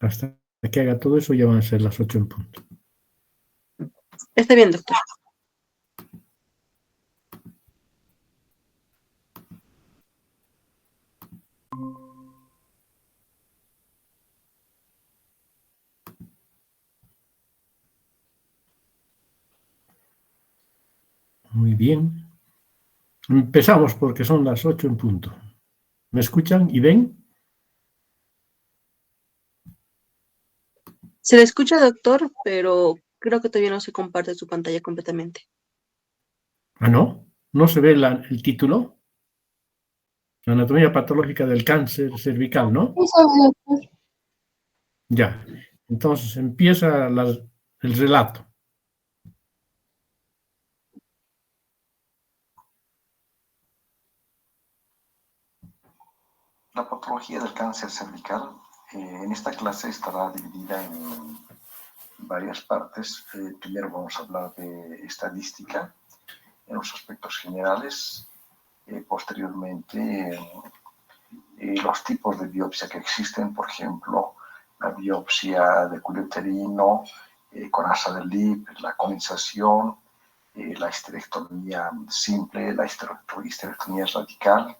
Hasta que haga todo eso ya van a ser las 8 en punto. Está bien, doctor. Muy bien. Empezamos porque son las 8 en punto. ¿Me escuchan y ven? Se le escucha, doctor, pero creo que todavía no se comparte su pantalla completamente. Ah, ¿no? ¿No se ve el título? Anatomía patológica del cáncer cervical, ¿no? Ya. Entonces empieza el relato. La patología del cáncer cervical en esta clase estará dividida en varias partes. Primero vamos a hablar de estadística en los aspectos generales. Posteriormente, los tipos de biopsia que existen, por ejemplo, la biopsia de cuello uterino con asa de Lipp, la conización, la histerectomía simple, la histerectomía radical.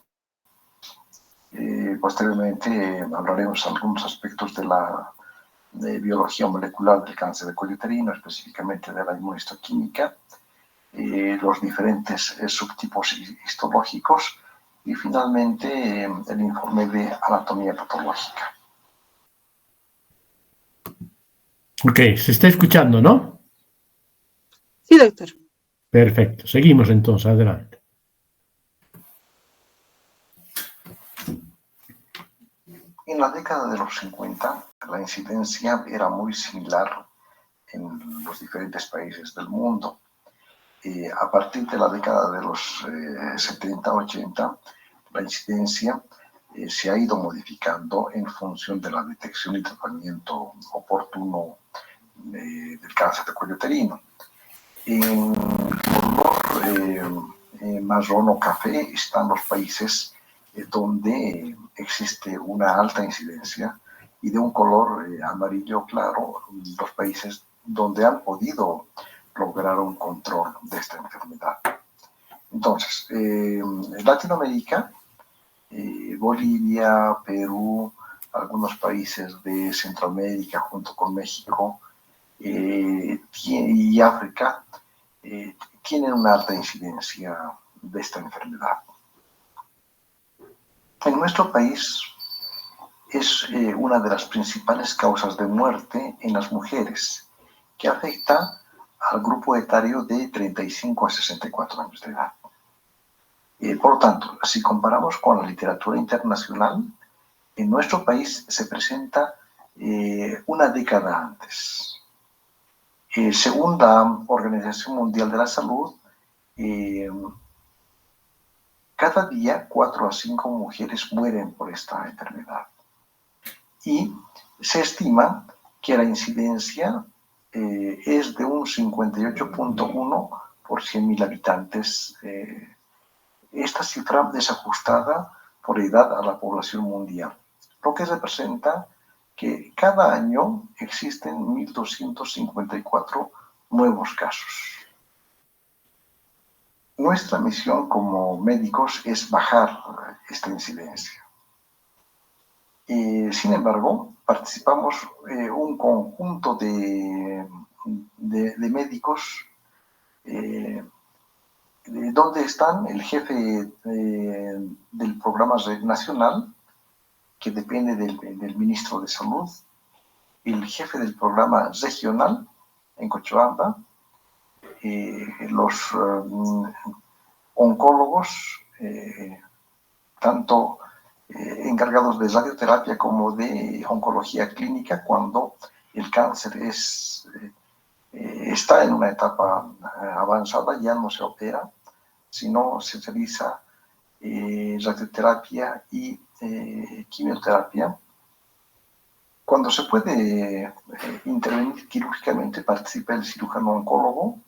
Posteriormente hablaremos algunos aspectos de la biología molecular del cáncer de cuello uterino, específicamente de la inmunistoquímica, los diferentes subtipos histológicos y finalmente el informe de anatomía patológica. Ok, se está escuchando, ¿no? Sí, doctor. Perfecto. Seguimos entonces, adelante. En la década de los 50, la incidencia era muy similar en los diferentes países del mundo. A partir de la década de los 70-80, la incidencia se ha ido modificando en función de la detección y tratamiento oportuno del cáncer de cuello uterino. En color marrón o café están los países donde existe una alta incidencia y de un color amarillo claro los países donde han podido lograr un control de esta enfermedad. Entonces, Latinoamérica, Bolivia, Perú, algunos países de Centroamérica junto con México y África tienen una alta incidencia de esta enfermedad. En nuestro país es una de las principales causas de muerte en las mujeres, que afecta al grupo etario de 35 a 64 años de edad. Por lo tanto, si comparamos con la literatura internacional, en nuestro país se presenta una década antes. Según la Organización Mundial de la Salud, cada día 4 a 5 mujeres mueren por esta enfermedad. Y se estima que la incidencia es de un 58.1 por 100.000 habitantes. Esta cifra desajustada por edad a la población mundial, lo que representa que cada año existen 1.254 nuevos casos. Nuestra misión como médicos es bajar esta incidencia. Sin embargo, participamos un conjunto de médicos donde están el jefe del programa nacional, que depende del ministro de Salud, el jefe del programa regional en Cochabamba, los oncólogos, tanto encargados de radioterapia como de oncología clínica, cuando el cáncer está en una etapa avanzada, ya no se opera, sino se realiza radioterapia y quimioterapia. Cuando se puede intervenir quirúrgicamente, participa el cirujano oncólogo,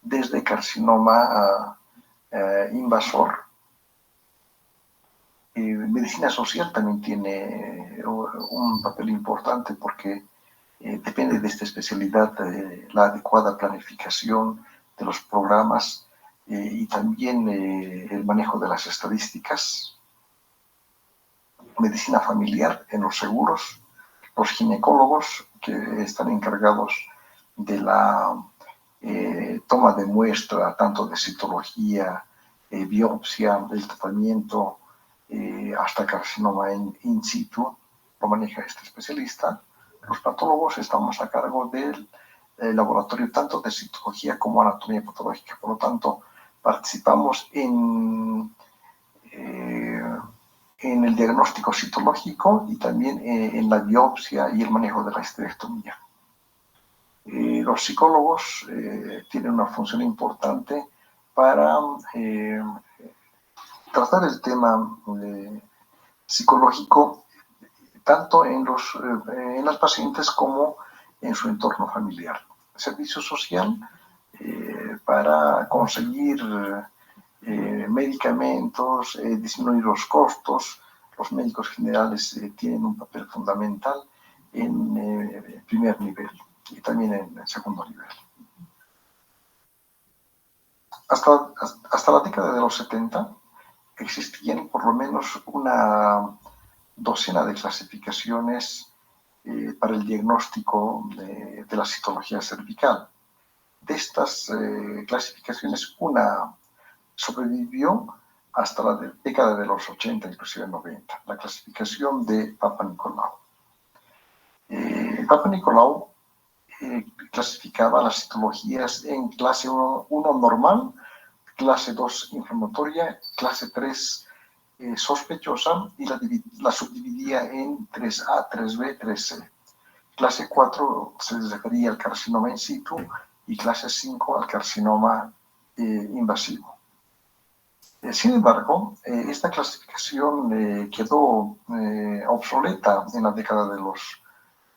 desde carcinoma invasor Medicina social también tiene un papel importante porque depende de esta especialidad la adecuada planificación de los programas y también el manejo de las estadísticas. Medicina familiar en los seguros, los ginecólogos que están encargados de la toma de muestra, tanto de citología, biopsia, del tratamiento, hasta carcinoma in situ, lo maneja este especialista. Los patólogos estamos a cargo del laboratorio tanto de citología como anatomía patológica. Por lo tanto, participamos en el diagnóstico citológico y también en la biopsia y el manejo de la esterectomía. Los psicólogos tienen una función importante para tratar el tema psicológico tanto en las pacientes como en su entorno familiar. Servicio social para conseguir medicamentos, disminuir los costos. Los médicos generales tienen un papel fundamental en primer nivel y también en segundo nivel. Hasta la década de los 70 existían por lo menos una docena de clasificaciones para el diagnóstico de la citología cervical. De estas clasificaciones, una sobrevivió hasta la década de los 80, inclusive 90, la clasificación de Papanicolaou. Papanicolaou clasificaba las citologías en clase 1 normal, clase 2 inflamatoria, clase 3 sospechosa y la subdividía en 3A, 3B, 3C. Clase 4 se refería al carcinoma in situ y clase 5 al carcinoma invasivo. Sin embargo, esta clasificación quedó obsoleta en la década de los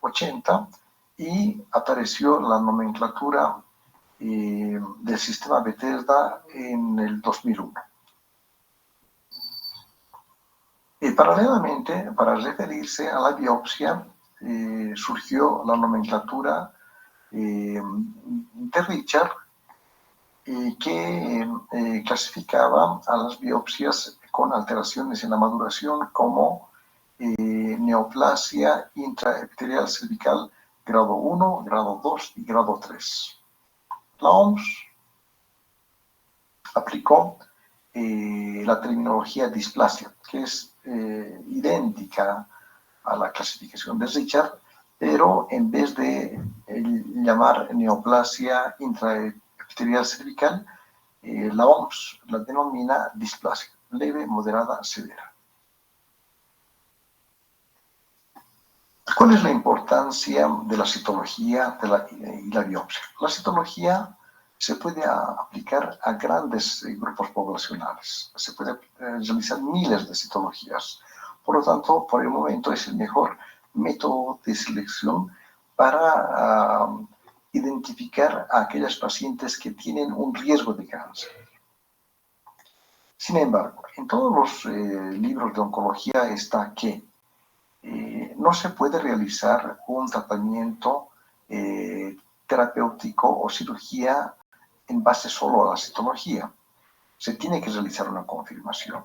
80 y apareció la nomenclatura del sistema Bethesda en el 2001. Paralelamente, para referirse a la biopsia, surgió la nomenclatura de Richard, que clasificaba a las biopsias con alteraciones en la maduración como neoplasia intraepitelial cervical grado 1, grado 2 y grado 3. La OMS aplicó la terminología displasia, que es idéntica a la clasificación de Richard, pero en vez de llamar neoplasia intraepitelial cervical, la OMS la denomina displasia, leve, moderada, severa. ¿Cuál es la importancia de la citología y la biopsia? La citología se puede aplicar a grandes grupos poblacionales. Se puede realizar miles de citologías. Por lo tanto, por el momento es el mejor método de selección para identificar a aquellas pacientes que tienen un riesgo de cáncer. Sin embargo, en todos los libros de oncología está que no se puede realizar un tratamiento terapéutico o cirugía en base solo a la citología. Se tiene que realizar una confirmación.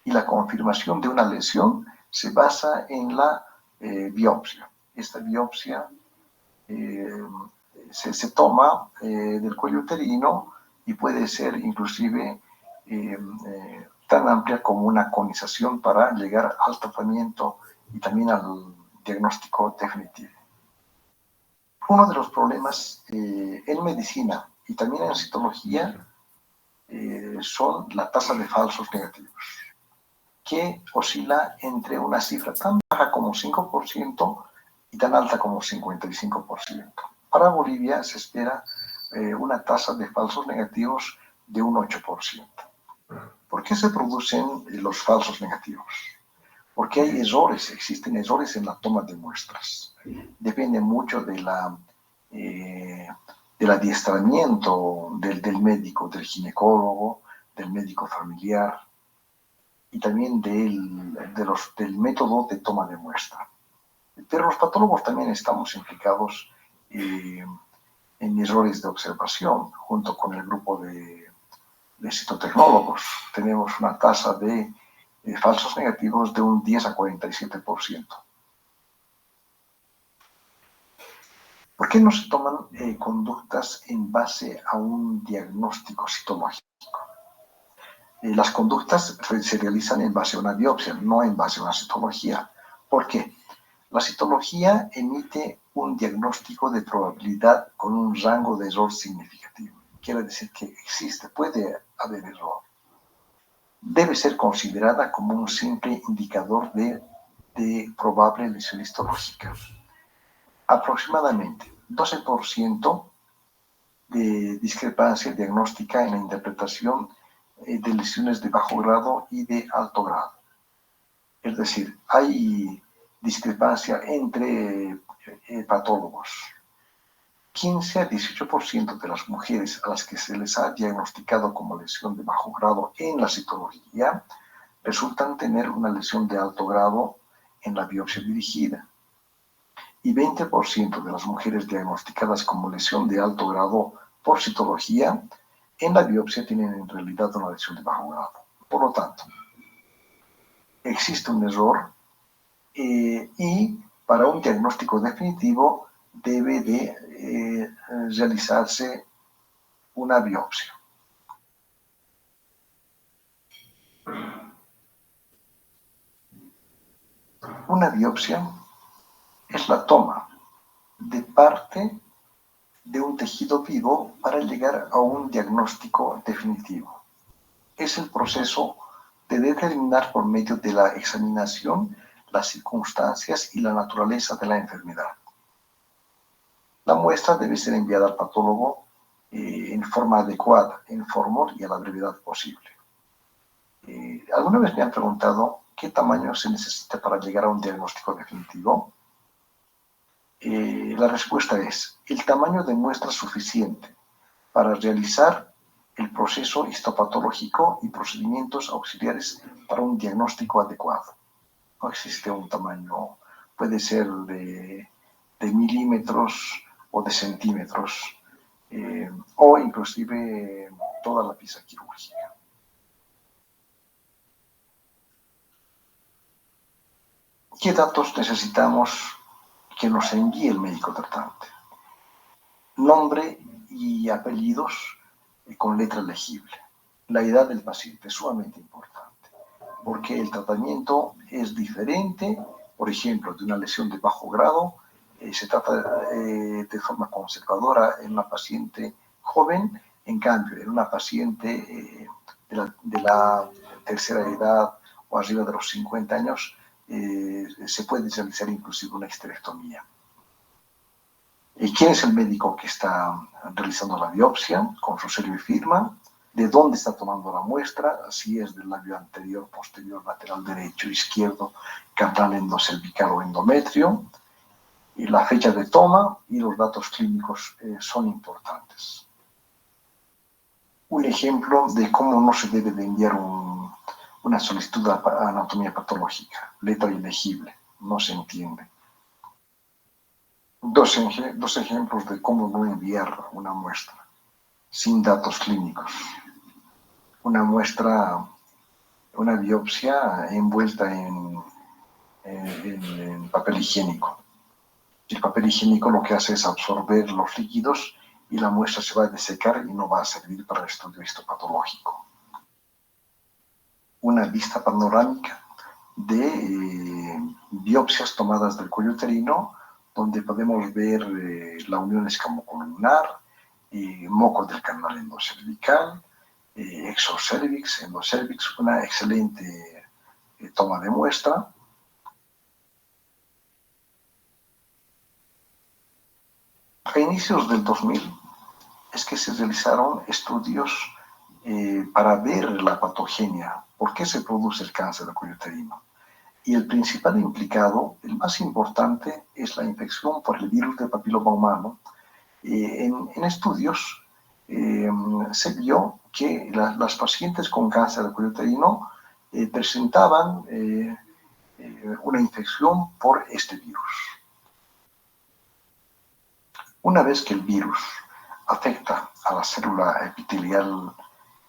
Y la confirmación de una lesión se basa en la biopsia. Esta biopsia se toma del cuello uterino y puede ser inclusive tan amplia como una conización para llegar al tratamiento y también al diagnóstico definitivo. Uno de los problemas en medicina y también en citología son la tasa de falsos negativos, que oscila entre una cifra tan baja como 5% y tan alta como 55%. Para Bolivia se espera una tasa de falsos negativos de un 8%. ¿Por qué se producen los falsos negativos? Porque hay errores, existen errores en la toma de muestras. Depende mucho del adiestramiento del médico, del ginecólogo, del médico familiar. y también del método de toma de muestra. Pero los patólogos también estamos implicados en errores de observación, junto con el grupo de citotecnólogos. Tenemos una tasa de falsos negativos de un 10 a 47%. ¿Por qué no se toman conductas en base a un diagnóstico citológico? Las conductas se realizan en base a una biopsia, no en base a una citología. ¿Por qué? La citología emite un diagnóstico de probabilidad con un rango de error significativo. Quiere decir que puede haber error. Debe ser considerada como un simple indicador de probable lesión histológica. Aproximadamente 12% de discrepancia diagnóstica en la interpretación de lesiones de bajo grado y de alto grado. Es decir, hay discrepancia entre patólogos. 15 a 18% de las mujeres a las que se les ha diagnosticado como lesión de bajo grado en la citología resultan tener una lesión de alto grado en la biopsia dirigida. Y 20% de las mujeres diagnosticadas como lesión de alto grado por citología, en la biopsia tienen en realidad una lesión de bajo grado. Por lo tanto, existe un error y para un diagnóstico definitivo debe de realizarse una biopsia. Una biopsia es la toma de parte de un tejido vivo para llegar a un diagnóstico definitivo. Es el proceso de determinar por medio de la examinación las circunstancias y la naturaleza de la enfermedad. La muestra debe ser enviada al patólogo en forma adecuada, en formol y a la brevedad posible. ¿Alguna vez me han preguntado qué tamaño se necesita para llegar a un diagnóstico definitivo? La respuesta es el tamaño de muestra suficiente para realizar el proceso histopatológico y procedimientos auxiliares para un diagnóstico adecuado. No existe un tamaño, puede ser de milímetros o de centímetros, o inclusive toda la pieza quirúrgica. ¿Qué datos necesitamos que nos envíe el médico tratante? Nombre y apellidos con letra legible. La edad del paciente es sumamente importante, porque el tratamiento es diferente. Por ejemplo, de una lesión de bajo grado, se trata de forma conservadora en una paciente joven, en cambio, en una paciente de la tercera edad o arriba de los 50 años, se puede realizar inclusive una histerectomía. ¿Quién es el médico que está realizando la biopsia con su sello y firma? ¿De dónde está tomando la muestra? Si es del labio anterior, posterior, lateral derecho, izquierdo, canal endocervical o endometrio. Y la fecha de toma y los datos clínicos son importantes. Un ejemplo de cómo no se debe de enviar una solicitud de anatomía patológica. Letra ilegible, no se entiende. Dos ejemplos de cómo no enviar una muestra sin datos clínicos. Una muestra, una biopsia envuelta en papel higiénico. El papel higiénico lo que hace es absorber los líquidos y la muestra se va a desecar y no va a servir para el estudio histopatológico. Una vista panorámica de biopsias tomadas del cuello uterino, donde podemos ver la unión escamocolumnar, moco del canal endocervical, exocervix, endocervix, una excelente toma de muestra. A inicios del 2000 es que se realizaron estudios para ver la patogenia, por qué se produce el cáncer del cuello uterino. Y el principal implicado, el más importante, es la infección por el virus del papiloma humano. En estudios se vio que las pacientes con cáncer del cuello uterino presentaban una infección por este virus. Una vez que el virus afecta a la célula epitelial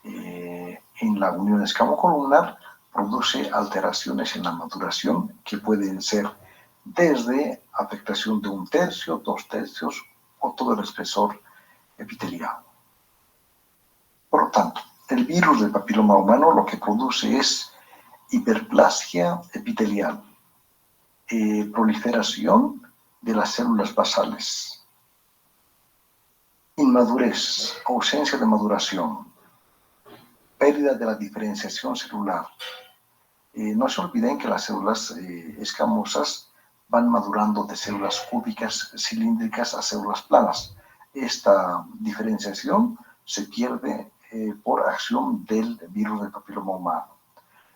en la unión escamocolumnar, produce alteraciones en la maduración que pueden ser desde afectación de 1/3, 2/3 o todo el espesor epitelial. Por lo tanto, el virus del papiloma humano lo que produce es hiperplasia epitelial, proliferación de las células basales, inmadurez, ausencia de maduración, pérdida de la diferenciación celular. No se olviden que las células escamosas van madurando de células cúbicas cilíndricas a células planas. Esta diferenciación se pierde por acción del virus del papiloma humano.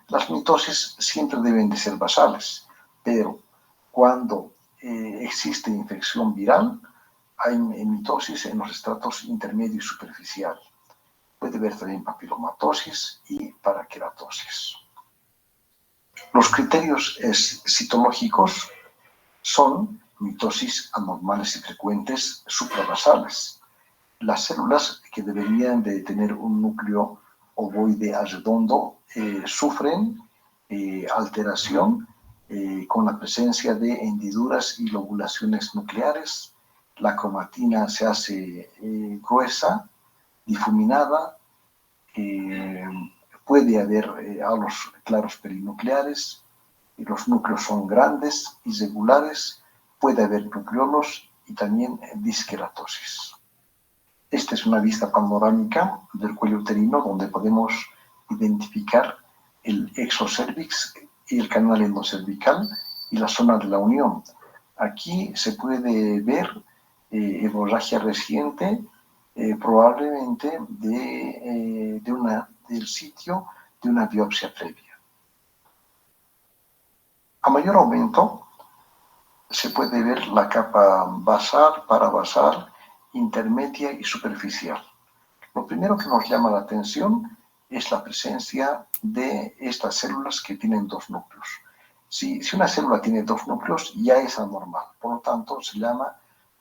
Las mitosis siempre deben de ser basales, pero cuando existe infección viral, hay mitosis en los estratos intermedio y superficial. Puede haber también papilomatosis y paraqueratosis. Los criterios citológicos son mitosis anormales y frecuentes suprabasales. Las células que deberían de tener un núcleo ovoide redondo sufren alteración con la presencia de hendiduras y lobulaciones nucleares. La cromatina se hace gruesa, difuminada, puede haber halos claros perinucleares, y los núcleos son grandes, irregulares, puede haber nucleolos y también disqueratosis. Esta es una vista panorámica del cuello uterino donde podemos identificar el exocervix y el canal endocervical y la zona de la unión. Aquí se puede ver hemorragia reciente, probablemente del sitio de una biopsia previa. A mayor aumento se puede ver la capa basal, parabasal, intermedia y superficial. Lo primero que nos llama la atención es la presencia de estas células que tienen dos núcleos. Si una célula tiene dos núcleos, ya es anormal, por lo tanto se llama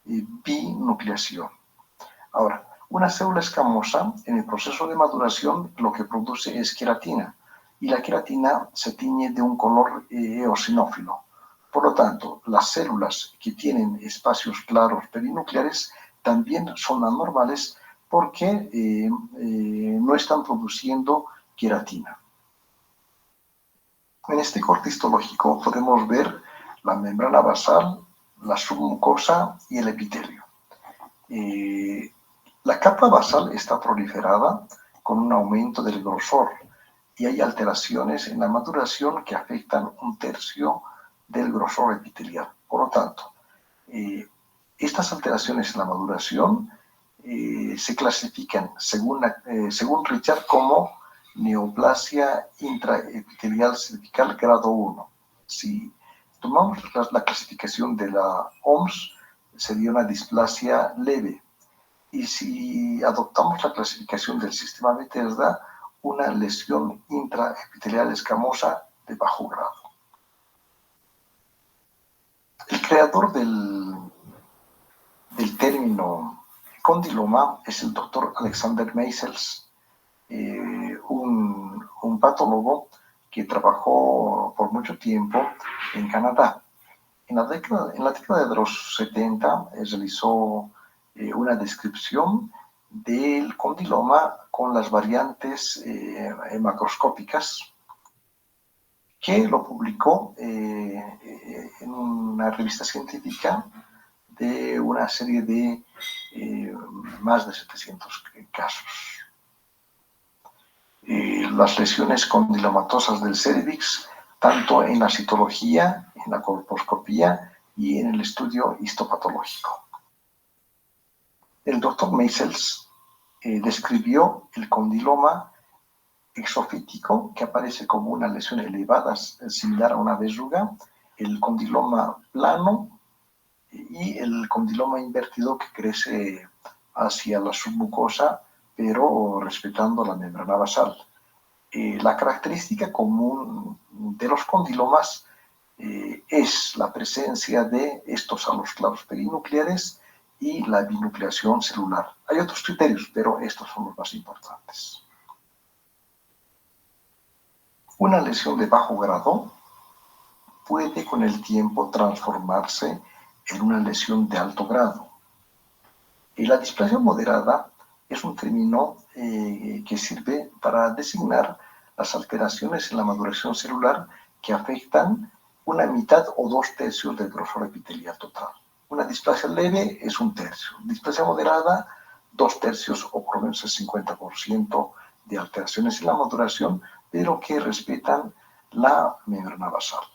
binucleación. Ahora, una célula escamosa en el proceso de maduración lo que produce es queratina y la queratina se tiñe de un color eosinófilo. Por lo tanto, las células que tienen espacios claros perinucleares también son anormales porque no están produciendo queratina. En este corte histológico podemos ver la membrana basal, la submucosa y el epitelio. La capa basal está proliferada con un aumento del grosor y hay alteraciones en la maduración que afectan 1/3 del grosor epitelial. Por lo tanto, estas alteraciones en la maduración se clasifican según Richard como neoplasia intraepitelial cervical grado 1. Si tomamos la clasificación de la OMS, sería una displasia leve. Y si adoptamos la clasificación del sistema Bethesda, una lesión intraepitelial escamosa de bajo grado. El creador del término condiloma es el doctor Alexander Meisels, un patólogo que trabajó por mucho tiempo en Canadá. En la década de los 70 realizó una descripción del condiloma con las variantes macroscópicas que lo publicó en una revista científica de una serie de más de 700 casos. Las lesiones condilomatosas del cérvix, tanto en la citología, en la colposcopía y en el estudio histopatológico. El doctor Meisels describió el condiloma exofítico, que aparece como una lesión elevada, similar a una verruga, el condiloma plano y el condiloma invertido que crece hacia la submucosa, pero respetando la membrana basal. La característica común de los condilomas es la presencia de estos halos claros perinucleares y la binucleación celular. Hay otros criterios, pero estos son los más importantes. Una lesión de bajo grado puede con el tiempo transformarse en una lesión de alto grado. Y la displasia moderada es un término que sirve para designar las alteraciones en la maduración celular que afectan una mitad o 2/3 del grosor epitelial total. Una displasia leve es 1/3. Displasia moderada, 2/3 o por lo menos el 50% de alteraciones en la maduración, pero que respetan la membrana basal.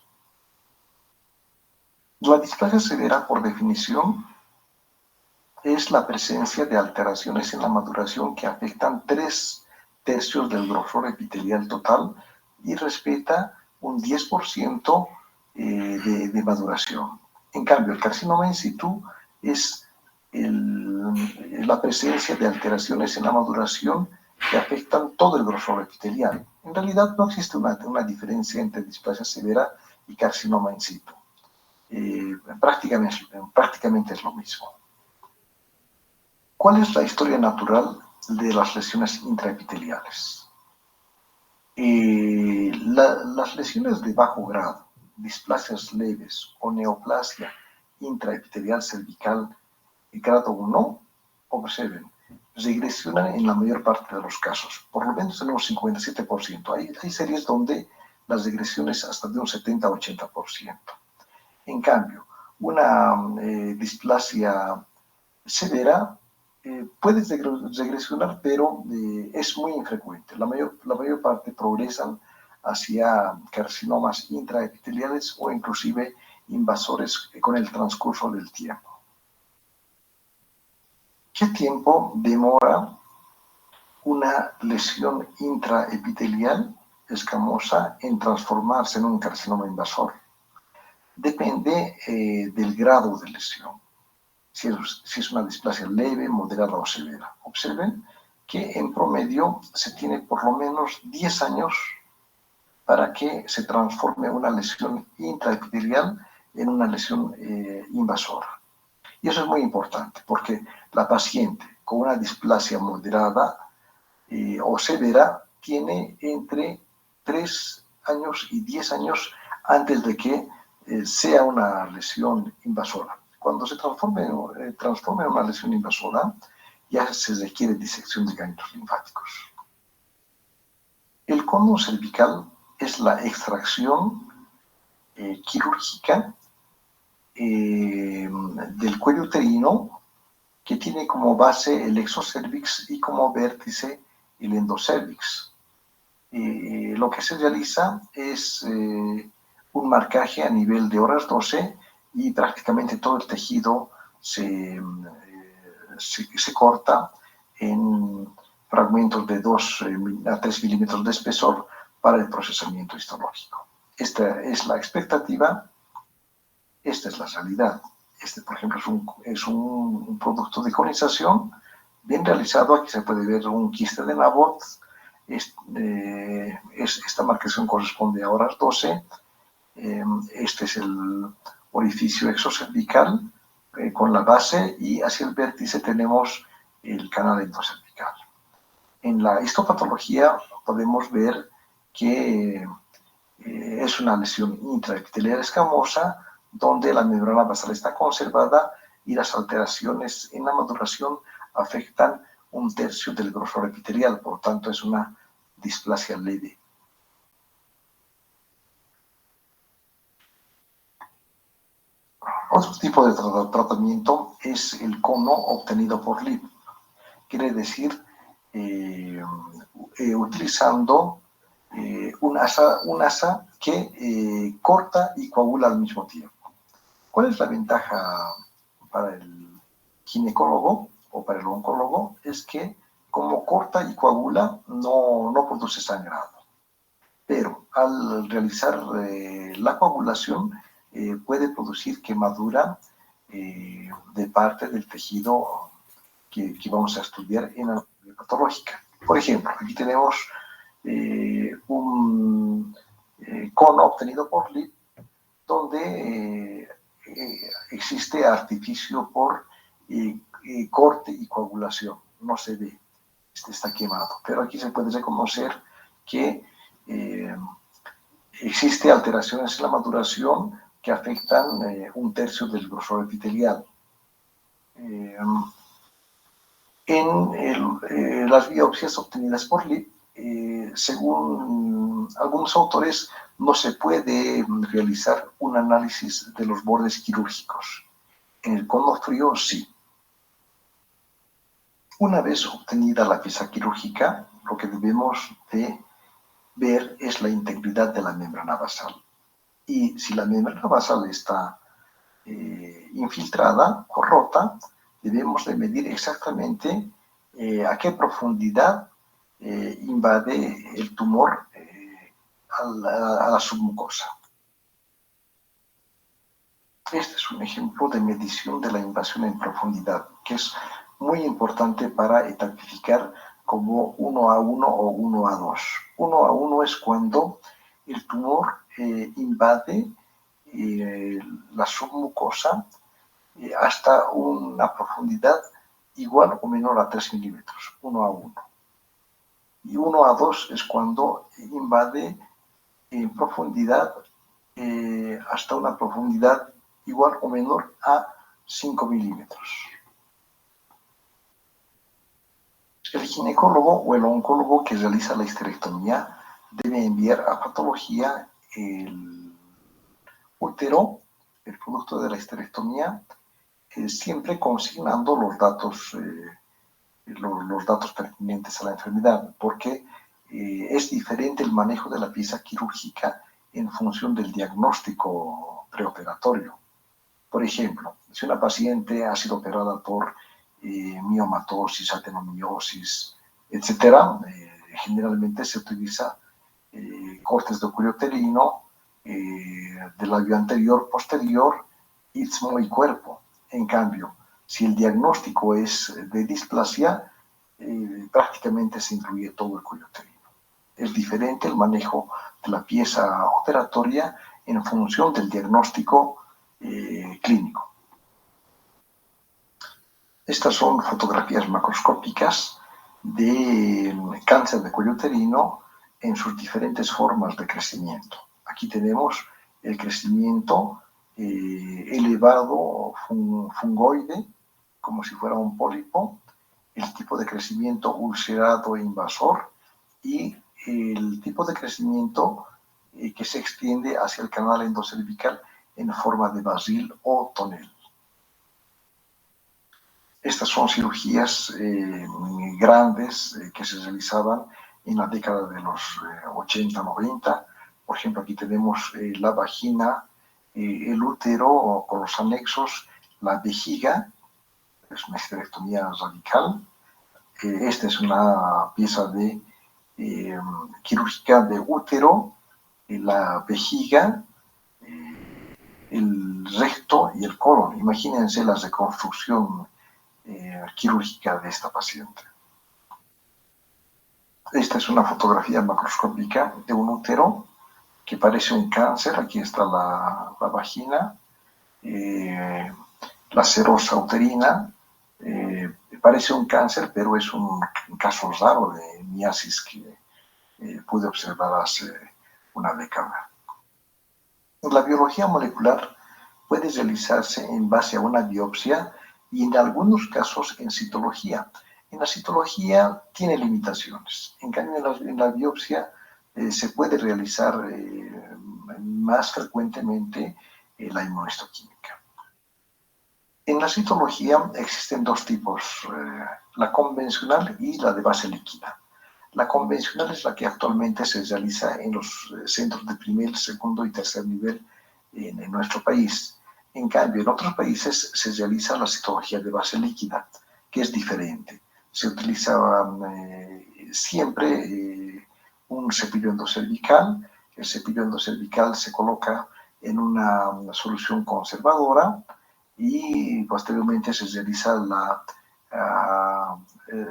La displasia severa, por definición, es la presencia de alteraciones en la maduración que afectan 3/3 del grosor epitelial total y respeta un 10% de maduración. En cambio, el carcinoma in situ es la presencia de alteraciones en la maduración que afectan todo el grosor epitelial. En realidad no existe una diferencia entre displasia severa y carcinoma in situ. Prácticamente es lo mismo. ¿Cuál es la historia natural de las lesiones intraepiteliales? Las lesiones de bajo grado, displasias leves o neoplasia intraepitelial cervical grado 1, observen, regresionan en la mayor parte de los casos, por lo menos en un 57%. Hay series donde las regresiones hasta de un 70-80%. En cambio, una displasia severa puede regresionar, pero es muy infrecuente. La mayor parte progresan hacia carcinomas intraepiteliales o inclusive invasores con el transcurso del tiempo. ¿Qué tiempo demora una lesión intraepitelial escamosa en transformarse en un carcinoma invasor? Depende del grado de lesión. Si es una displasia leve, moderada o severa. Observen que en promedio se tiene por lo menos 10 años para que se transforme una lesión intraepitelial en una lesión invasora. Y eso es muy importante porque la paciente con una displasia moderada o severa tiene entre 3 años y 10 años antes de que sea una lesión invasora. Cuando se transforme en una lesión invasora, ya se requiere disección de ganglios linfáticos. El cono cervical es la extracción quirúrgica del cuello uterino que tiene como base el exocervix y como vértice el endocervix. Lo que se realiza es un marcaje a nivel de horas 12 y prácticamente todo el tejido se corta en fragmentos de 2 a 3 milímetros de espesor para el procesamiento histológico. Esta es la expectativa, esta es la realidad. Este, por ejemplo, es un producto de conización bien realizado. Aquí se puede ver un quiste de Nabot. Esta marcación corresponde a horas 12. Este es el orificio exocervical con la base y hacia el vértice tenemos el canal endocervical. En la histopatología podemos ver que es una lesión intraepitelial escamosa donde la membrana basal está conservada y las alteraciones en la maduración afectan 1/3 del grosor epitelial, por lo tanto es una displasia leve. Otro tipo de tratamiento es el cono obtenido por LIP. Quiere decir, utilizando un asa que corta y coagula al mismo tiempo. ¿Cuál es la ventaja para el ginecólogo o para el oncólogo? Es que como corta y coagula no produce sangrado. Pero al realizar la coagulación puede producir quemadura de parte del tejido que vamos a estudiar en anatomía patológica. Por ejemplo, aquí tenemos un cono obtenido por LIP donde existe artificio por corte y coagulación. No se ve, está quemado. Pero aquí se puede reconocer que existe alteraciones en la maduración que afectan un tercio del grosor epitelial. En las biopsias obtenidas por LIP, según algunos autores, no se puede realizar un análisis de los bordes quirúrgicos. En el cono frío, sí. Una vez obtenida la pieza quirúrgica, lo que debemos de ver es la integridad de la membrana basal. Y si la membrana basal está infiltrada o rota, debemos de medir exactamente a qué profundidad invade el tumor a la submucosa. Este es un ejemplo de medición de la invasión en profundidad, que es muy importante para etapificar como 1A1 o 1A2. 1A1 es cuando el tumor invade la submucosa hasta una profundidad igual o menor a 3 milímetros, 1A1. Y 1A2 es cuando invade en profundidad hasta una profundidad igual o menor a 5 milímetros. El ginecólogo o el oncólogo que realiza la histerectomía debe enviar a patología el útero, el producto de la histerectomía, siempre consignando los datos pertinentes a la enfermedad, porque es diferente el manejo de la pieza quirúrgica en función del diagnóstico preoperatorio. Por ejemplo, si una paciente ha sido operada por miomatosis, adenomiosis, etc., generalmente se utiliza cortes de cuello uterino, del labio anterior, posterior, istmo y cuerpo. En cambio, si el diagnóstico es de displasia, prácticamente se incluye todo el cuello uterino. Es diferente el manejo de la pieza operatoria en función del diagnóstico clínico. Estas son fotografías macroscópicas de cáncer de cuello uterino en sus diferentes formas de crecimiento. Aquí tenemos el crecimiento elevado fungoide, como si fuera un pólipo, el tipo de crecimiento ulcerado e invasor y el tipo de crecimiento que se extiende hacia el canal endocervical en forma de basil o tonel. Estas son cirugías grandes que se realizaban en la década de los 80-90. Por ejemplo, aquí tenemos la vagina, el útero con los anexos, la vejiga, es una histerectomía radical. Esta es una pieza de quirúrgica de útero, la vejiga, el recto y el colon. Imagínense la reconstrucción quirúrgica de esta paciente. Esta es una fotografía macroscópica de un útero que parece un cáncer. Aquí está la vagina, la serosa uterina. Parece un cáncer, pero es un caso raro de miasis que pude observar hace una década. La biología molecular puede realizarse en base a una biopsia y en algunos casos en citología. En la citología tiene limitaciones. En cambio, en la biopsia se puede realizar más frecuentemente la inmunohistoquímica. En la citología existen dos tipos, la convencional y la de base líquida. La convencional es la que actualmente se realiza en los centros de primer, segundo y tercer nivel en nuestro país. En cambio, en otros países se realiza la citología de base líquida, que es diferente. Se utiliza siempre un cepillo endocervical. El cepillo endocervical se coloca en una solución conservadora y posteriormente se realiza la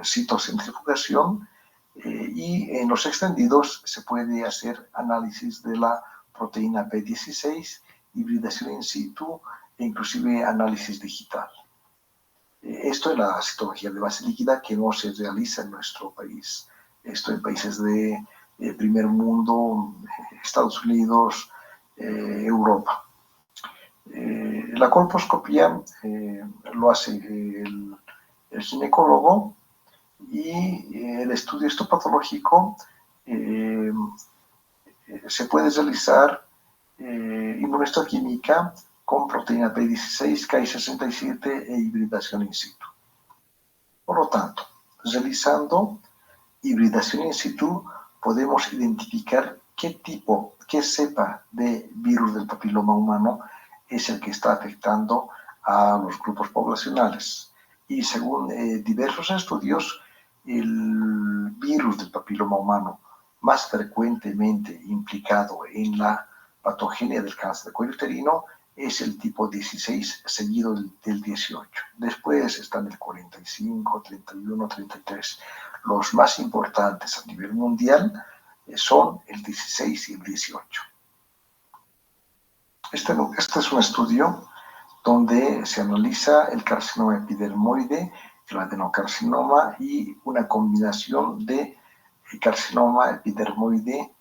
citocentrifugación Y en los extendidos se puede hacer análisis de la proteína P16, hibridación in situ e inclusive análisis digital. Esto es la citología de base líquida que no se realiza en nuestro país. Esto en países de primer mundo, Estados Unidos, Europa. La colposcopía lo hace el ginecólogo y el estudio histopatológico se puede realizar inmunohistoquímica con proteína P16, Ki67 e hibridación in situ. Por lo tanto, realizando hibridación in situ podemos identificar qué tipo, qué cepa de virus del papiloma humano es el que está afectando a los grupos poblacionales. Y según diversos estudios, el virus del papiloma humano más frecuentemente implicado en la patogenia del cáncer de cuello uterino es el tipo 16 seguido del 18. Después están el 45, 31, 33. Los más importantes a nivel mundial son el 16 y el 18. Este es un estudio donde se analiza el carcinoma epidermoide, el adenocarcinoma y una combinación de carcinoma epidermoide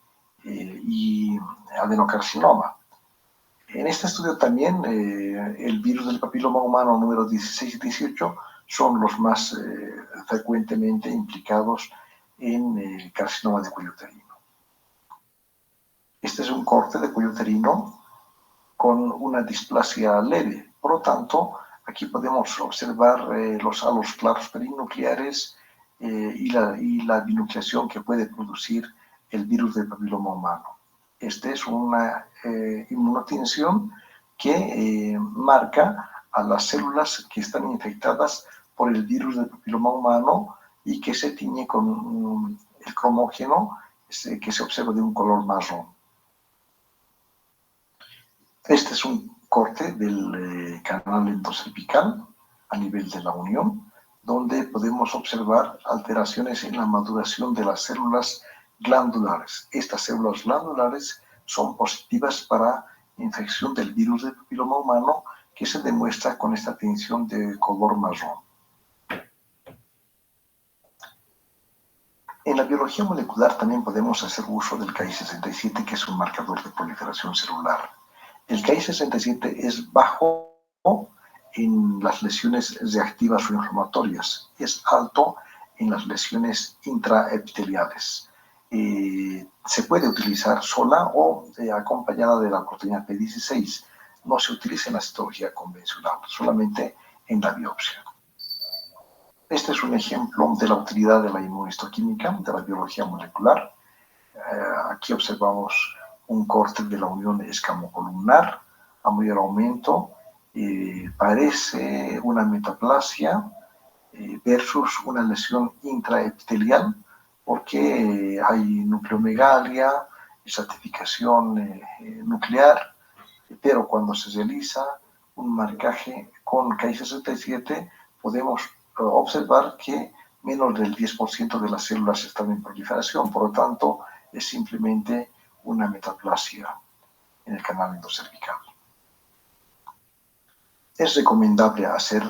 y adenocarcinoma. En este estudio también el virus del papiloma humano número 16 y 18 son los más frecuentemente implicados en el carcinoma de cuello uterino. Este es un corte de cuello uterino con una displasia leve. Por lo tanto, aquí podemos observar los halos claros perinucleares y la binucleación que puede producir el virus del papiloma humano. Esta es una inmunotinción que marca a las células que están infectadas por el virus del papiloma humano y que se tiñe con el cromógeno que se observa de un color marrón. Este es un corte del canal endocervical a nivel de la unión, donde podemos observar alteraciones en la maduración de las células glandulares. Estas células glandulares son positivas para infección del virus del papiloma humano que se demuestra con esta tinción de color marrón. En la biología molecular también podemos hacer uso del Ki67, que es un marcador de proliferación celular. El Ki67 es bajo en las lesiones reactivas o inflamatorias y es alto en las lesiones intraepiteliales. Se puede utilizar sola o acompañada de la proteína P16. No se utiliza en la citología convencional, solamente en la biopsia. Este es un ejemplo de la utilidad de la inmunohistoquímica, de la biología molecular. Aquí observamos un corte de la unión escamocolumnar a mayor aumento. Parece una metaplasia versus una lesión intraepitelial, porque hay nucleomegalia, estratificación nuclear, pero cuando se realiza un marcaje con Ki67 podemos observar que menos del 10% de las células están en proliferación, por lo tanto es simplemente una metaplasia en el canal endocervical. Es recomendable hacer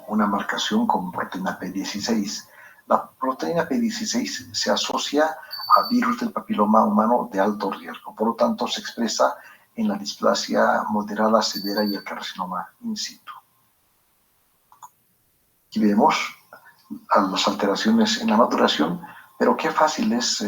una marcación con proteína P16. La proteína P16 se asocia a virus del papiloma humano de alto riesgo, por lo tanto se expresa en la displasia moderada severa y el carcinoma in situ. Aquí vemos las alteraciones en la maduración, pero qué fácil es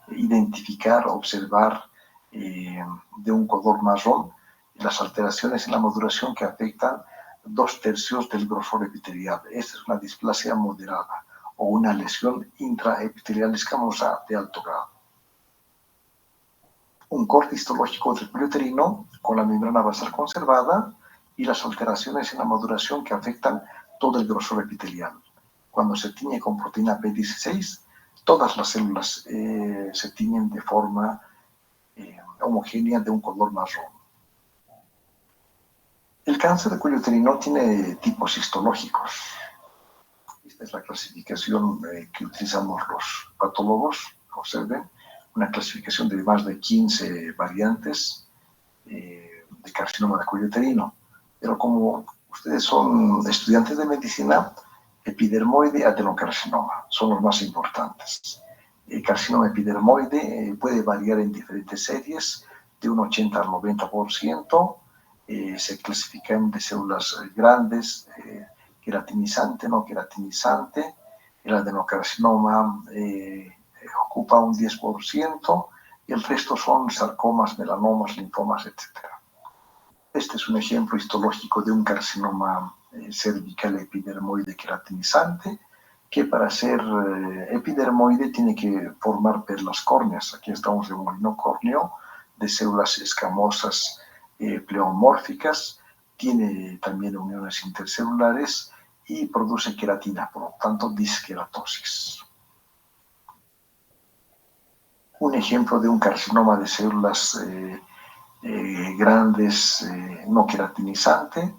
identificar, observar de un color marrón las alteraciones en la maduración que afectan 2/3 del grosor epitelial. Esta es una displasia moderada o una lesión intraepitelial escamosa de alto grado. Un corte histológico del cuello uterino con la membrana basal conservada y las alteraciones en la maduración que afectan todo el grosor epitelial. Cuando se tiñe con proteína P16, todas las células se tiñen de forma homogénea de un color marrón. El cáncer de cuello uterino tiene tipos histológicos. Esta es la clasificación que utilizamos los patólogos, observen, una clasificación de más de 15 variantes de carcinoma de cuello uterino. Pero como ustedes son estudiantes de medicina, epidermoide, adenocarcinoma son los más importantes. El carcinoma epidermoide puede variar en diferentes series, de un 80 al 90%, se clasifican de células grandes, queratinizante, no queratinizante. El adenocarcinoma ocupa un 10% y el resto son sarcomas, melanomas, linfomas, etc. Este es un ejemplo histológico de un carcinoma cervical epidermoide queratinizante, que para ser epidermoide tiene que formar perlas córneas. Aquí estamos en un molino córneo de células escamosas pleomórficas, tiene también uniones intercelulares y produce queratina, por lo tanto disqueratosis. Un ejemplo de un carcinoma de células grandes no queratinizante.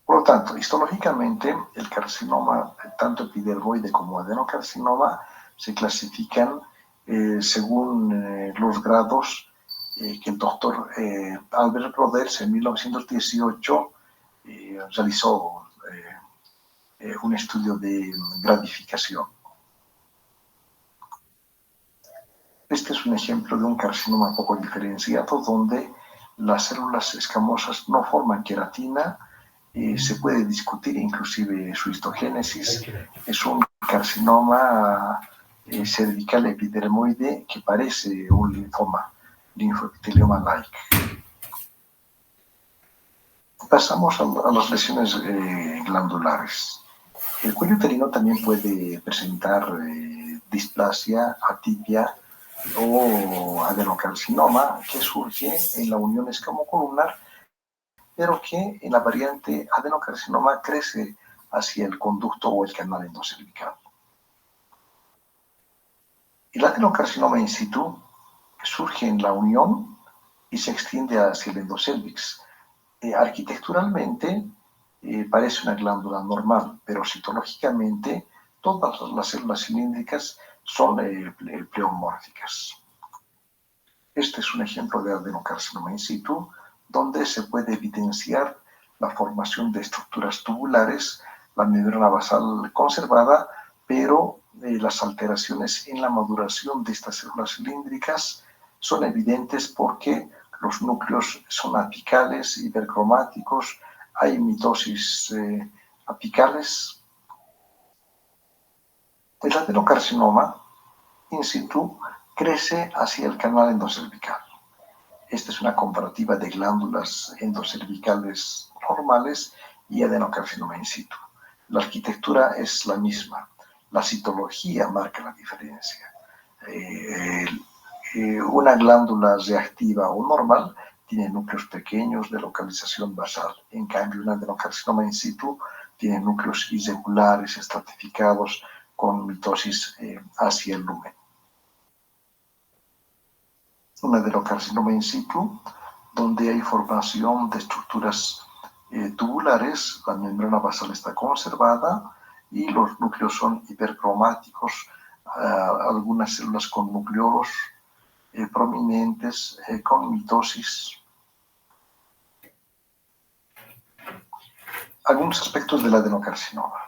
Por lo tanto, histológicamente, el carcinoma, tanto epidermoide como adenocarcinoma, se clasifican según los grados que el doctor Albert Brodels en 1918 realizó un estudio de gradificación. Este es un ejemplo de un carcinoma poco diferenciado donde las células escamosas no forman queratina. Se puede discutir inclusive su histogénesis. Es un carcinoma cervical epidermoide que parece un linfoma, linfoepitelioma-like. Pasamos a las lesiones glandulares. El cuello uterino también puede presentar displasia, atipia o adenocarcinoma que surge en la unión escamocolumnar, pero que en la variante adenocarcinoma crece hacia el conducto o el canal endocervical. El adenocarcinoma in situ surge en la unión y se extiende hacia el endocérvix. Arquitecturalmente parece una glándula normal, pero citológicamente todas las células cilíndricas son pleomórficas. Este es un ejemplo de adenocarcinoma in situ, donde se puede evidenciar la formación de estructuras tubulares, la membrana basal conservada, pero las alteraciones en la maduración de estas células cilíndricas son evidentes porque los núcleos son apicales, hipercromáticos, hay mitosis apicales. El adenocarcinoma in situ crece hacia el canal endocervical. Esta es una comparativa de glándulas endocervicales normales y adenocarcinoma in situ. La arquitectura es la misma, la citología marca la diferencia. Una glándula reactiva o normal tiene núcleos pequeños de localización basal. En cambio, un adenocarcinoma in situ tiene núcleos irregulares, estratificados, con mitosis hacia el lumen. Un adenocarcinoma in situ, donde hay formación de estructuras tubulares, la membrana basal está conservada y los núcleos son hipercromáticos, algunas células con nucleolos prominentes, con mitosis. Algunos aspectos del adenocarcinoma.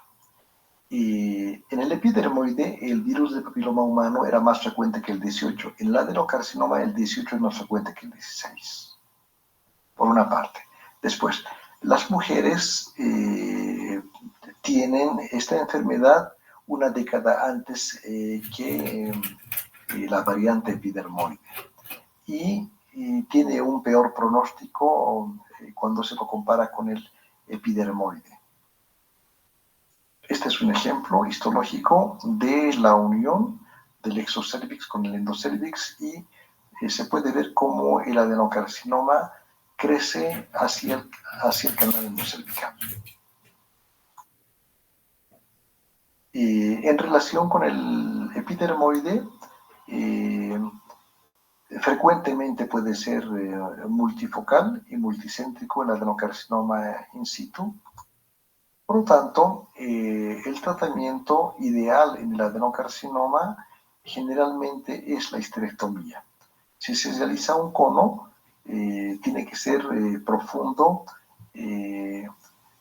En el epidermoide, el virus del papiloma humano era más frecuente que el 18. En el adenocarcinoma, el 18 es más frecuente que el 16. Por una parte. Después, las mujeres tienen esta enfermedad una década antes que la variante epidermoide. Y tiene un peor pronóstico cuando se lo compara con el epidermoide. Este es un ejemplo histológico de la unión del exocervix con el endocérvix y se puede ver cómo el adenocarcinoma crece hacia el canal endocervical. En relación con el epidermoide, frecuentemente puede ser multifocal y multicéntrico el adenocarcinoma in situ. Por lo tanto, el tratamiento ideal en el adenocarcinoma generalmente es la histerectomía. Si se realiza un cono, tiene que ser profundo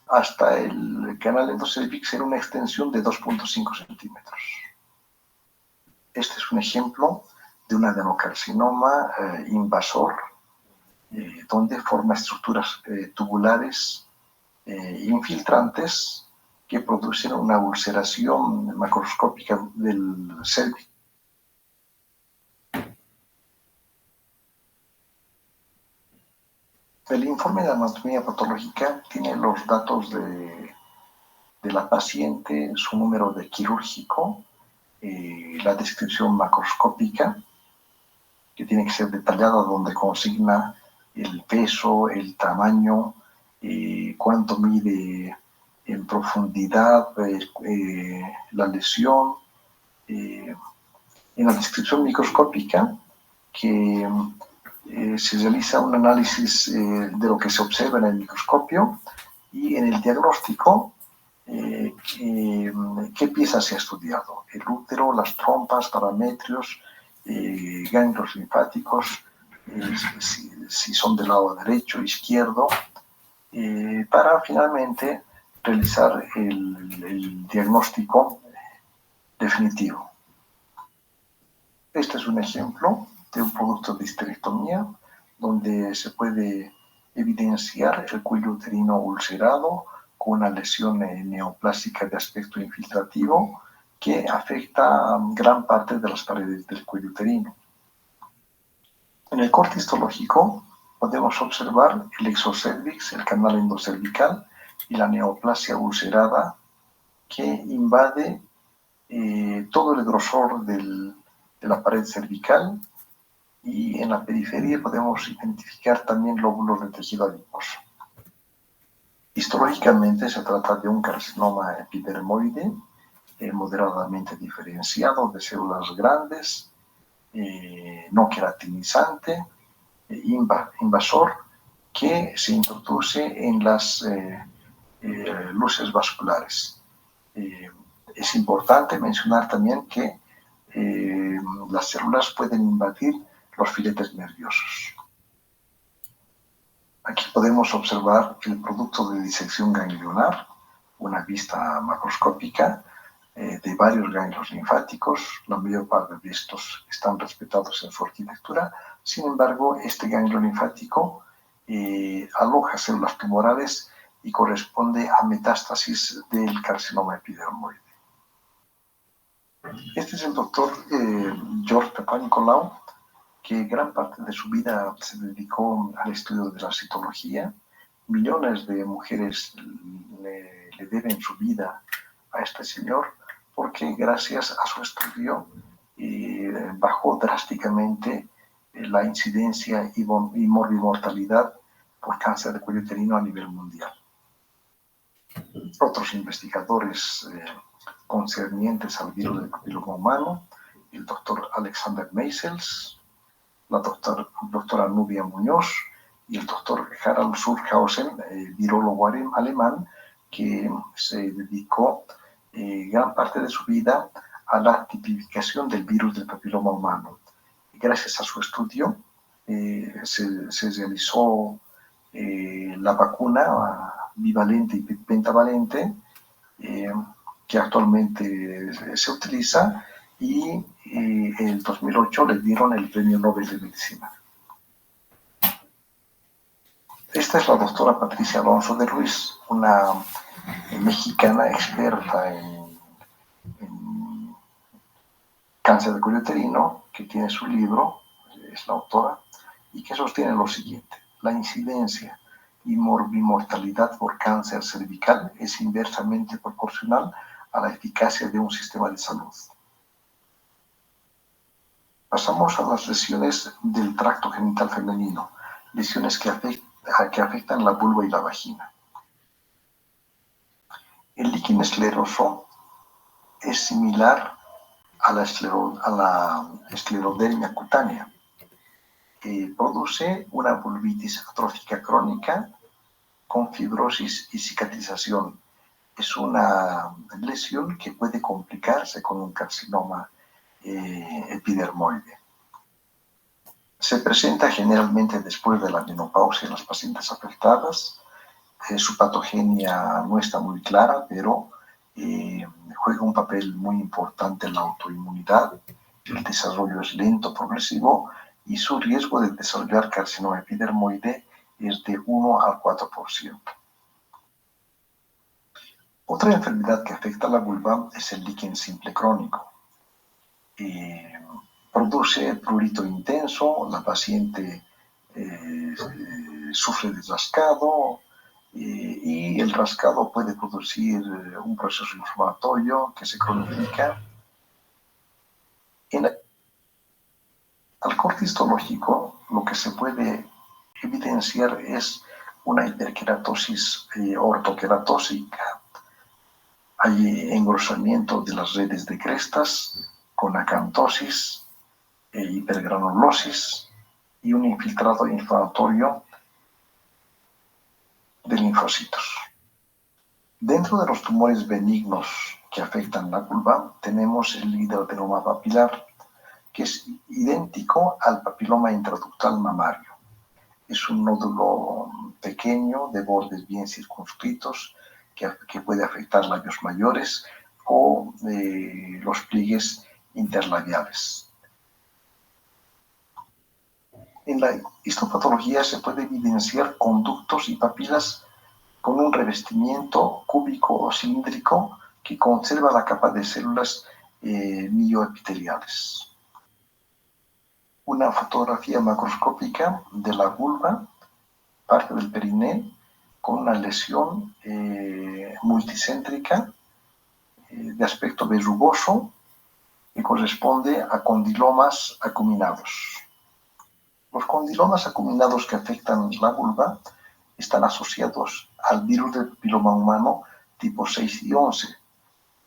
hasta el canal endocérvico, ser una extensión de 2.5 centímetros. Este es un ejemplo de un adenocarcinoma invasor, donde forma estructuras tubulares infiltrantes que producen una ulceración macroscópica del cérvix. El informe de anatomía patológica tiene los datos de la paciente, su número de quirúrgico, la descripción macroscópica, que tiene que ser detallada, donde consigna el peso, el tamaño, cuánto mide en profundidad la lesión. En la descripción microscópica, que se realiza un análisis de lo que se observa en el microscopio, y en el diagnóstico, qué piezas se ha estudiado: el útero, las trompas, parametrios, ganglios linfáticos, si son del lado derecho o izquierdo, para finalmente realizar el diagnóstico definitivo. Este es un ejemplo de un producto de histerectomía, donde se puede evidenciar el cuello uterino ulcerado con una lesión neoplásica de aspecto infiltrativo que afecta a gran parte de las paredes del cuello uterino. En el corte histológico podemos observar el exocérvix, el canal endocervical, y la neoplasia ulcerada que invade todo el grosor de la pared cervical, y en la periferia podemos identificar también lóbulos de tejido adiposo. Histológicamente se trata de un carcinoma epidermoide moderadamente diferenciado, de células grandes, no queratinizante, invasor, que se introduce en las luces vasculares. Es importante mencionar también que las células pueden invadir los filetes nerviosos. Aquí podemos observar el producto de disección ganglionar, una vista macroscópica de varios ganglios linfáticos. La mayor parte de estos están respetados en su arquitectura. Sin embargo, este ganglio linfático aloja células tumorales y corresponde a metástasis del carcinoma epidermoide. Este es el doctor George Papanicolaou, que gran parte de su vida se dedicó al estudio de la citología. Millones de mujeres le deben su vida a este señor, porque gracias a su estudio bajó drásticamente la incidencia y morbimortalidad por cáncer de cuello uterino a nivel mundial. Otros investigadores concernientes al virus del papiloma humano: el doctor Alexander Meisels, la doctora Nubia Muñoz y el doctor Harald Surhausen, virólogo alemán, que se dedicó gran parte de su vida a la tipificación del virus del papiloma humano. Gracias a su estudio se realizó la vacuna bivalente y pentavalente que actualmente se utiliza, y en el 2008 le dieron el Premio Nobel de Medicina. Esta es la doctora Patricia Alonso de Ruiz, una mexicana experta en cáncer de cuello uterino, que tiene su libro, es la autora, y que sostiene lo siguiente: la incidencia y morbimortalidad por cáncer cervical es inversamente proporcional a la eficacia de un sistema de salud. Pasamos a las lesiones del tracto genital femenino, lesiones que afectan la vulva y la vagina. El líquen escleroso es similar a la esclerodermia cutánea. Produce una vulvitis atrófica crónica con fibrosis y cicatrización es una lesión que puede complicarse con un carcinoma epidermoide. Se presenta generalmente después de la menopausia en las pacientes afectadas. Su patogenia no está muy clara, pero juega un papel muy importante en la autoinmunidad. El desarrollo es lento, progresivo, y su riesgo de desarrollar carcinoma epidermoide es de 1 al 4%. Otra enfermedad que afecta a la vulva es el líquen simple crónico. Produce prurito intenso, la paciente sufre de rascado, y el rascado puede producir un proceso inflamatorio que se cronifica. Al corte histológico, lo que se puede evidenciar es una hiperkeratosis ortoqueratósica. Hay engrosamiento de las redes de crestas con acantosis e hipergranulosis y un infiltrado inflamatorio de linfocitos. Dentro de los tumores benignos que afectan la vulva, tenemos el hidroadenoma papilar, que es idéntico al papiloma intraductal mamario. Es un nódulo pequeño de bordes bien circunscritos que puede afectar labios mayores o los pliegues interlabiales. En la histopatología se puede evidenciar conductos y papilas con un revestimiento cúbico o cilíndrico que conserva la capa de células mioepiteliales. Una fotografía macroscópica de la vulva, parte del periné, con una lesión multicéntrica de aspecto verrugoso que corresponde a condilomas acuminados. Los condilomas acuminados que afectan la vulva están asociados al virus del papiloma humano tipo 6 y 11.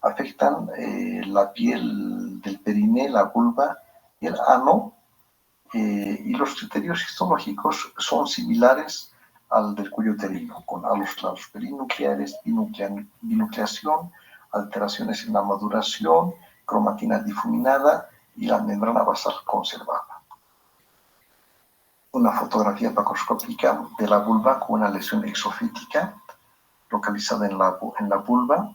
Afectan la piel del periné, la vulva y el ano, y los criterios histológicos son similares al del cuello uterino, con halos claros perinucleares, binucleación, alteraciones en la maduración, cromatina difuminada y la membrana basal conservada. Una fotografía macroscópica de la vulva con una lesión exofítica localizada en la vulva,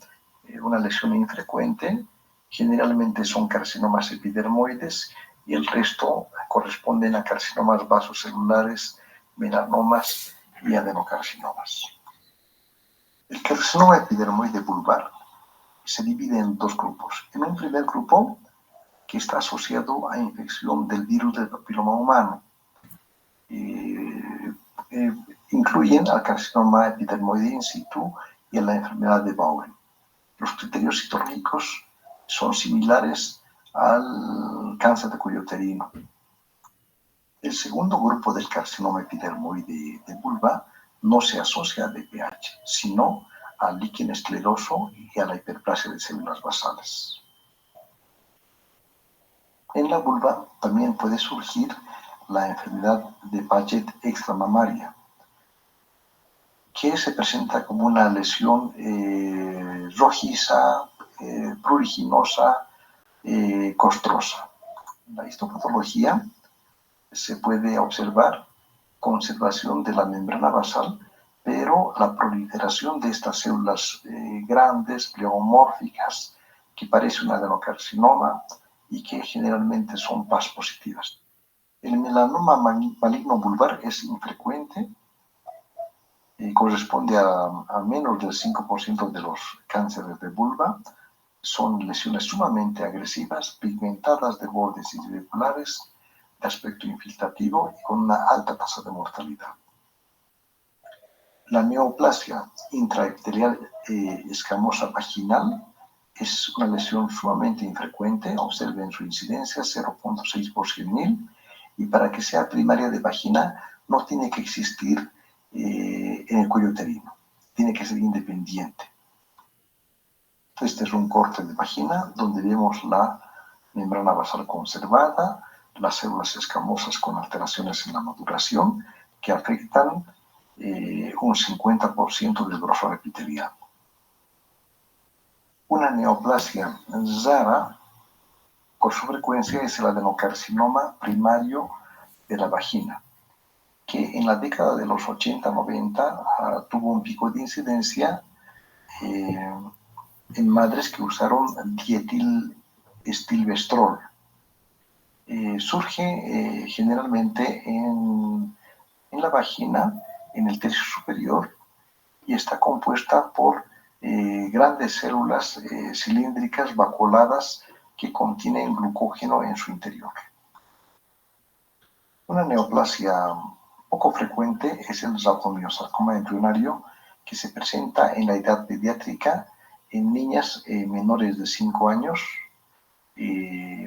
una lesión infrecuente, generalmente son carcinomas epidermoides y el resto corresponden a carcinomas vasocelulares, melanomas y adenocarcinomas. El carcinoma epidermoide vulvar se divide en dos grupos. En un primer grupo, que está asociado a infección del virus del papiloma humano, incluyen al carcinoma epidermoide in situ y a la enfermedad de Bowen. Los criterios histológicos son similares al cáncer de cuello uterino. El segundo grupo del carcinoma epidermoide de vulva no se asocia a DPH, sino al líquen escleroso y a la hiperplasia de células basales. En la vulva también puede surgir la enfermedad de Paget extramamaria, que se presenta como una lesión rojiza, pruriginosa, costrosa. En la histopatología se puede observar conservación de la membrana basal, pero la proliferación de estas células grandes, pleomórficas, que parece un adenocarcinoma y que generalmente son PAS positivas. El melanoma maligno vulvar es infrecuente, corresponde a menos del 5% de los cánceres de vulva. Son lesiones sumamente agresivas, pigmentadas de bordes irregulares, de aspecto infiltrativo y con una alta tasa de mortalidad. La neoplasia intraepitelial escamosa vaginal es una lesión sumamente infrecuente, observen su incidencia 0.6 por 100.000, y para que sea primaria de vagina no tiene que existir en el cuello uterino, tiene que ser independiente. Este es un corte de vagina donde vemos la membrana basal conservada, las células escamosas con alteraciones en la maduración que afectan un 50% del grosor epitelial. Una neoplasia rara, por su frecuencia, es el adenocarcinoma primario de la vagina, que en la década de los 80-90 tuvo un pico de incidencia en madres que usaron dietilestilbestrol. Surge generalmente en la vagina, en el tercio superior, y está compuesta por grandes células cilíndricas vacuoladas que contienen glucógeno en su interior. Una neoplasia poco frecuente es el rhabdomyosarcoma embrionario, que se presenta en la edad pediátrica en niñas menores de 5 años.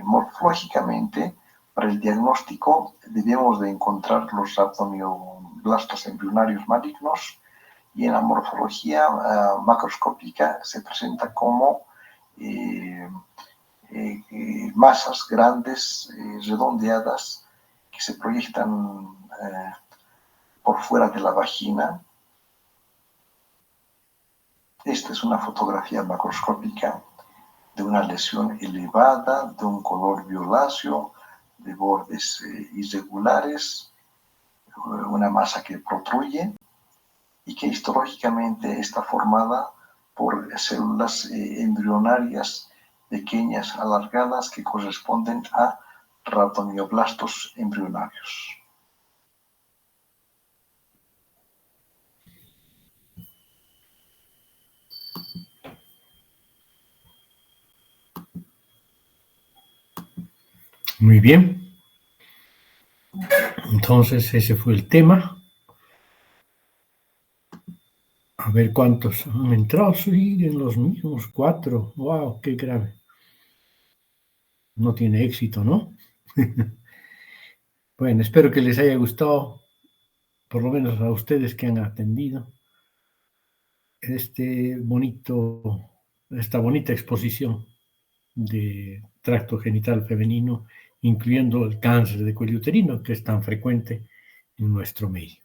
Morfológicamente, para el diagnóstico debemos de encontrar los rhabdomioblastos embrionarios malignos, y en la morfología macroscópica se presenta como masas grandes, redondeadas, que se proyectan por fuera de la vagina. Esta es una fotografía macroscópica de una lesión elevada, de un color violáceo, de bordes irregulares, una masa que protruye y que histológicamente está formada por células embrionarias pequeñas, alargadas, que corresponden a rhabdomioblastos embrionarios. Muy bien. Entonces ese fue el tema. A ver cuántos han entrado. Siguen los mismos 4. ¡Wow! ¡Qué grave! No tiene éxito, ¿no? Bueno, espero que les haya gustado, por lo menos a ustedes que han atendido, esta bonita exposición de tracto genital femenino, incluyendo el cáncer de cuello uterino, que es tan frecuente en nuestro medio.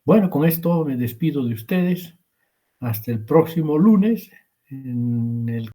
Bueno, con esto me despido de ustedes. Hasta el próximo lunes en el